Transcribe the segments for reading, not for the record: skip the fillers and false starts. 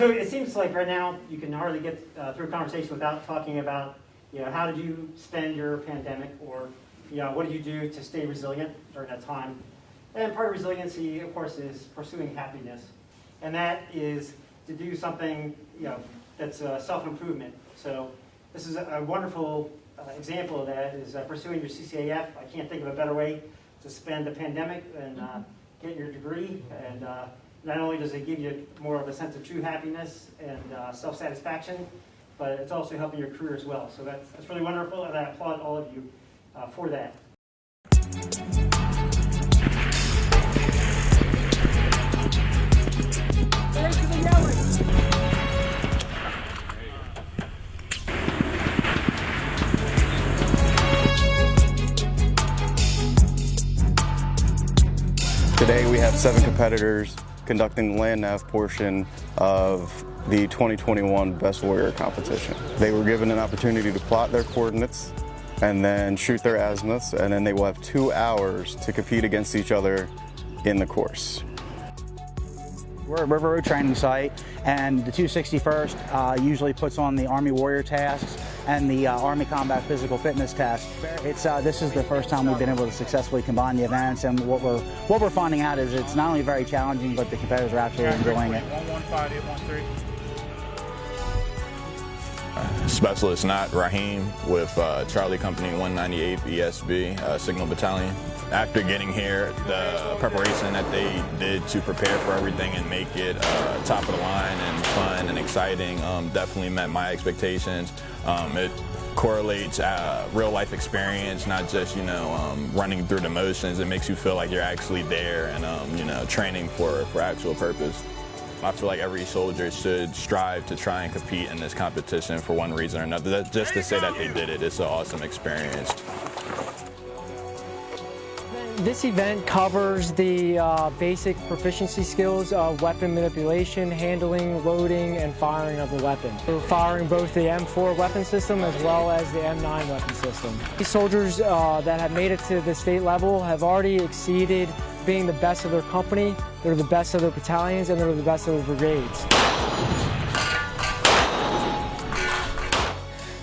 So it seems like right now you can hardly get through a conversation without talking about, how did you spend your pandemic, or, what did you do to stay resilient during that time? And part of resiliency, of course, is pursuing happiness. And that is to do something, that's self-improvement. So this is a wonderful example of that is pursuing your CCAF. I can't think of a better way to spend the pandemic than get your degree. And not only does it give you more of a sense of true happiness and self-satisfaction, but it's also helping your career as well. So that's really wonderful, and I applaud all of you for that. Today we have 7 competitors conducting the land nav portion of the 2021 Best Warrior competition. They were given an opportunity to plot their coordinates and then shoot their azimuths, and then they will have 2 hours to compete against each other in the course. We're a River Road training site, and the 261st usually puts on the Army Warrior tasks and the Army Combat Physical Fitness test. This is the first time we've been able to successfully combine the events, and what we're finding out is it's not only very challenging, but the competitors are absolutely enjoying it. 115813. Specialist Nat Rahim with Charlie Company 198th ESB Signal Battalion. After getting here, the preparation that they did to prepare for everything and make it top of the line and fun and exciting definitely met my expectations. It correlates real life experience, not just running through the motions. It makes you feel like you're actually there and training for actual purpose. I feel like every soldier should strive to try and compete in this competition for one reason or another. Just to say that they did it, it's an awesome experience. This event covers the basic proficiency skills of weapon manipulation, handling, loading, and firing of the weapon. We're firing both the M4 weapon system as well as the M9 weapon system. These soldiers that have made it to the state level have already exceeded being the best of their company, they're the best of their battalions, and they're the best of their brigades.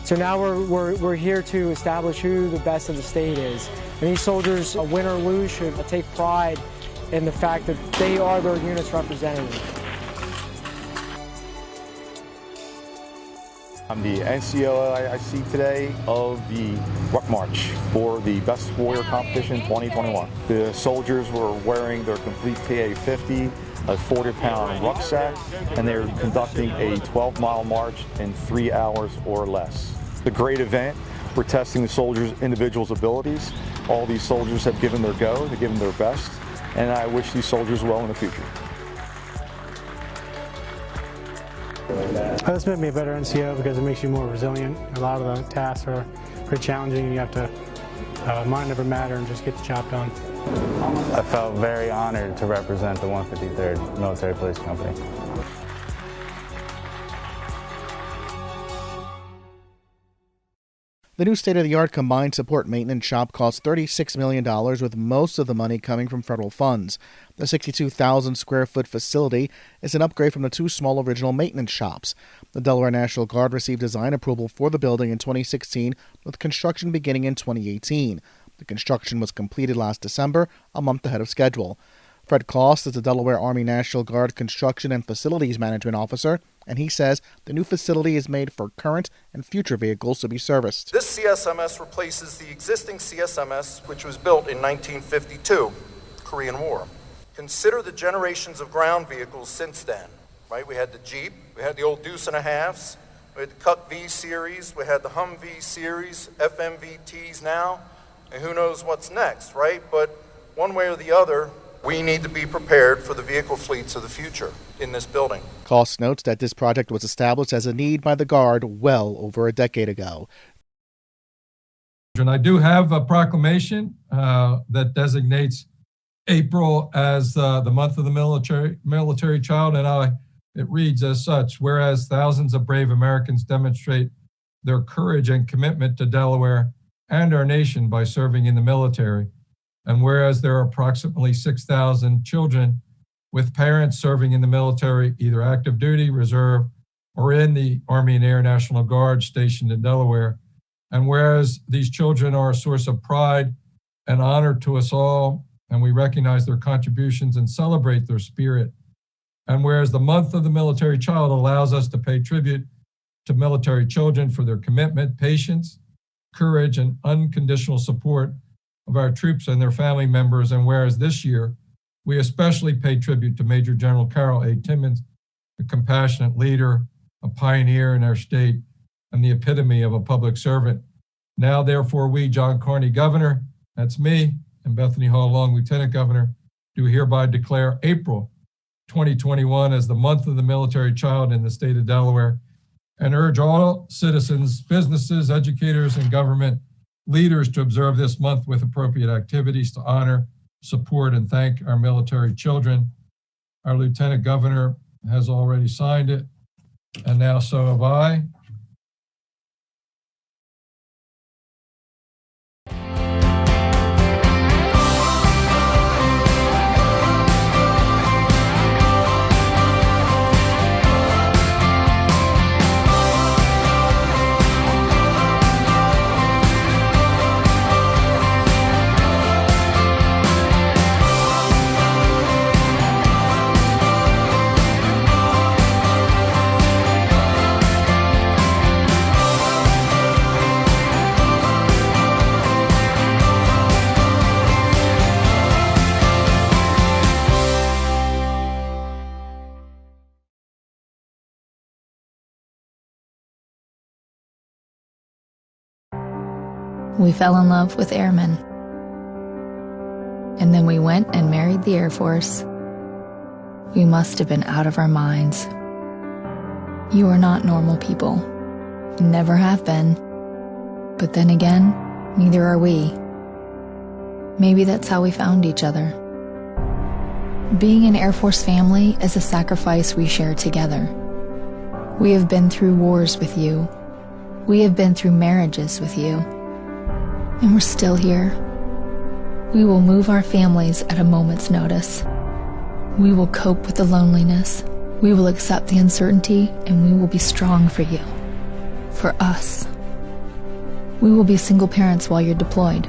So now we're here to establish who the best of the state is. And these soldiers, win or lose, should take pride in the fact that they are their unit's representative. I'm the NCOIC today of the Ruck March for the Best Warrior Competition 2021. The soldiers were wearing their complete PA-50, a 40-pound rucksack, and they're conducting a 12-mile march in 3 hours or less. It's a great event. We're testing the soldiers' individual abilities. All these soldiers have given their go, they've given their best, and I wish these soldiers well in the future. This made me a better NCO because it makes you more resilient. A lot of the tasks are pretty challenging, and you have to mind over matter and just get the job done. I felt very honored to represent the 153rd Military Police Company. The new state-of-the-art combined support maintenance shop costs $36 million, with most of the money coming from federal funds. The 62,000 square foot facility is an upgrade from the 2 small original maintenance shops. The Delaware National Guard received design approval for the building in 2016, with construction beginning in 2018. The construction was completed last December, a month ahead of schedule. Fred Cost is the Delaware Army National Guard Construction and Facilities Management Officer, and he says the new facility is made for current and future vehicles to be serviced. This CSMS replaces the existing CSMS, which was built in 1952, Korean War. Consider the generations of ground vehicles since then, right? We had the Jeep, we had the old Deuce and a Halves, we had the Cuck V series, we had the Humvee series, FMVTs now, and who knows what's next, right? But one way or the other, we need to be prepared for the vehicle fleets of the future in this building. Cost notes that this project was established as a need by the Guard well over a decade ago. And I do have a proclamation that designates April as the month of the military child, and it reads as such: whereas thousands of brave Americans demonstrate their courage and commitment to Delaware and our nation by serving in the military, and whereas there are approximately 6,000 children with parents serving in the military, either active duty, reserve, or in the Army and Air National Guard stationed in Delaware. And whereas these children are a source of pride and honor to us all, and we recognize their contributions and celebrate their spirit. And whereas the month of the military child allows us to pay tribute to military children for their commitment, patience, courage, and unconditional support of our troops and their family members. And whereas this year, we especially pay tribute to Major General Carol A. Timmons, a compassionate leader, a pioneer in our state, and the epitome of a public servant. Now, therefore, we, John Carney, Governor, that's me, and Bethany Hall Long, Lieutenant Governor, do hereby declare April 2021 as the month of the military child in the state of Delaware, and urge all citizens, businesses, educators, and government leaders to observe this month with appropriate activities to honor, support, and thank our military children. Our Lieutenant Governor has already signed it, and now so have I. We fell in love with airmen. And then we went and married the Air Force. We must have been out of our minds. You are not normal people. Never have been. But then again, neither are we. Maybe that's how we found each other. Being an Air Force family is a sacrifice we share together. We have been through wars with you. We have been through marriages with you. And we're still here. We will move our families at a moment's notice. We will cope with the loneliness. We will accept the uncertainty, and we will be strong for you. For us. We will be single parents while you're deployed.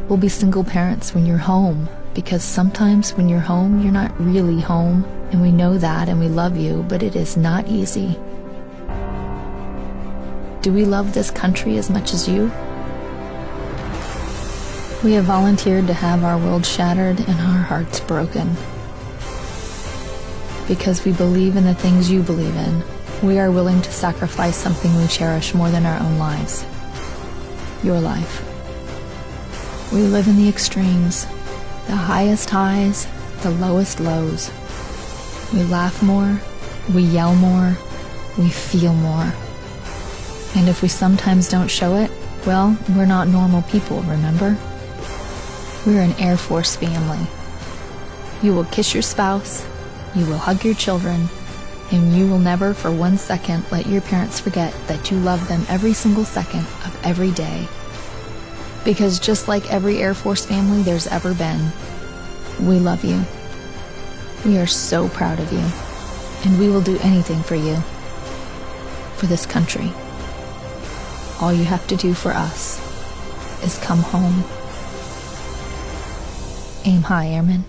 We'll be single parents when you're home, because sometimes when you're home, you're not really home, and we know that and we love you, but it is not easy. Do we love this country as much as you? We have volunteered to have our world shattered and our hearts broken. Because we believe in the things you believe in, we are willing to sacrifice something we cherish more than our own lives. Your life. We live in the extremes, the highest highs, the lowest lows. We laugh more, we yell more, we feel more. And if we sometimes don't show it, well, we're not normal people, remember? We're an Air Force family. You will kiss your spouse, you will hug your children, and you will never for 1 second let your parents forget that you love them every single second of every day. Because just like every Air Force family there's ever been, we love you. We are so proud of you, and we will do anything for you, for this country. All you have to do for us is come home. Aim high, Airmen.